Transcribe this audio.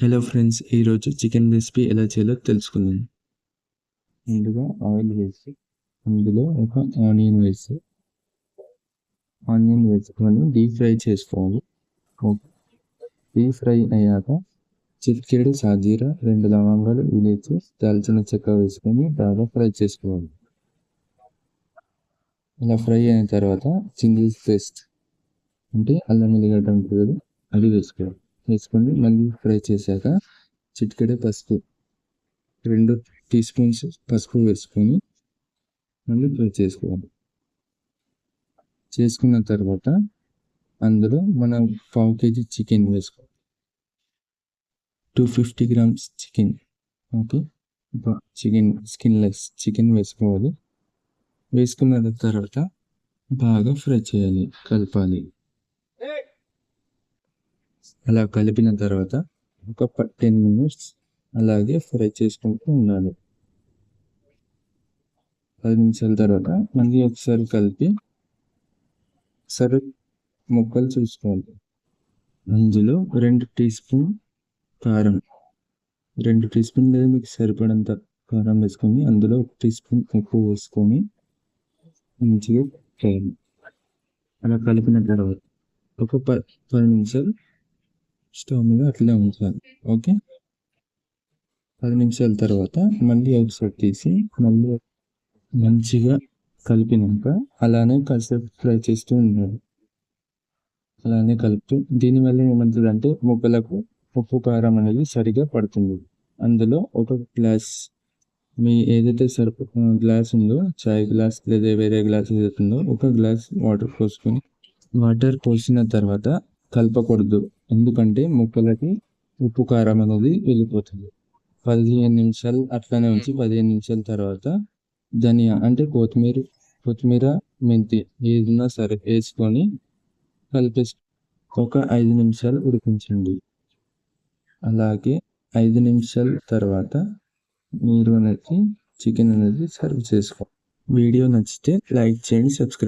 Hello friends, ఈరోజు chicken recipe ఎలా చేయాలో తెలుసుకుందాం. ముందుగా ఆయిల్ వేసి అందులో ఒక ఆనియన్ వేసుకొని డీప్ ఫ్రై చేసుకోవాలి. డీప్ ఫ్రై అయ్యాక చిటికెడు సాజీరా, 2 లవంగాలు, ఇలాచి, దాల్చిన చెక్క వేసుకొని బాగా ఫ్రై చేసుకోవాలి. ఇలా ఫ్రై అయిన తర్వాత జింజర్ పేస్ట్ అంటే అల్లం ఎల్లిగడ్డ ఉంటుంది కదా, అది వేసుకొని మళ్ళీ ఫ్రై చేశాక చిటికెడు పసుపు, 2 టీ స్పూన్స్ పసుపు వేసుకొని మళ్ళీ ఫ్రై చేసుకున్న తర్వాత అందులో మనం 1/2 kg చికెన్ వేసుకోవాలి. 250 grams chicken. Okay, skinless chicken వేసుకోవాలి. వేసుకున్న తర్వాత బాగా ఫ్రై చేయాలి, కలపాలి. అలా కలిపిన తర్వాత ఒక 10 minutes అలాగే ఫ్రై చేసుకుంటూ ఉండాలి. 10 నిమిషాల తర్వాత మళ్ళీ ఒకసారి కలిపి ముక్కలు చూసుకోవాలి. అందులో 2 టీ స్పూన్ కారం, 2 టీ స్పూన్ లేదా మీకు సరిపడంత కారం వేసుకొని అందులో 1 టీ స్పూన్ ఉప్పు వేసుకొని మంచిగా చేయాలి. అలా కలిపిన తర్వాత ఒక 10 నిమిషాలు స్టవ్ మీద అట్లే ఉంచాలి. ఓకే, 10 నిమిషాల తర్వాత మళ్ళీ ఒకసారి తీసి మళ్ళీ మంచిగా కలిపినాక అలానే కాసేపు ఫ్రై చేస్తూ ఉండాలి. అలానే కలుపుతూ దీనివల్ల ఏమవుతుందంటే ముక్కలకు ఉప్పు కారం అనేది సరిగా పడుతుంది. అందులో ఒక గ్లాస్, మీ ఏదైతే గ్లాస్ ఉందో, చాయ్ గ్లాస్ లేదా వేరే గ్లాస్ ఏదైతే ఉందో, ఒక గ్లాస్ వాటర్ పోసిన తర్వాత కలపకూడదు, ఎందుకంటే ముక్కలకి ఉప్పు కారం అనేది వెళ్ళిపోతుంది. 15 నిమిషాలు అట్లానే ఉంచి 15 నిమిషాల తర్వాత ధనియా అంటే కొత్తిమీర, మెంతి ఏదైనా సరే వేసుకొని కలిపేసి ఒక 5 నిమిషాలు ఉడికించండి. అలాగే 5 నిమిషాల తర్వాత మీరు చికెన్ అనేది సర్వ్ చేసుకోండి. వీడియో నచ్చితే లైక్ చేయండి, సబ్స్క్రైబ్.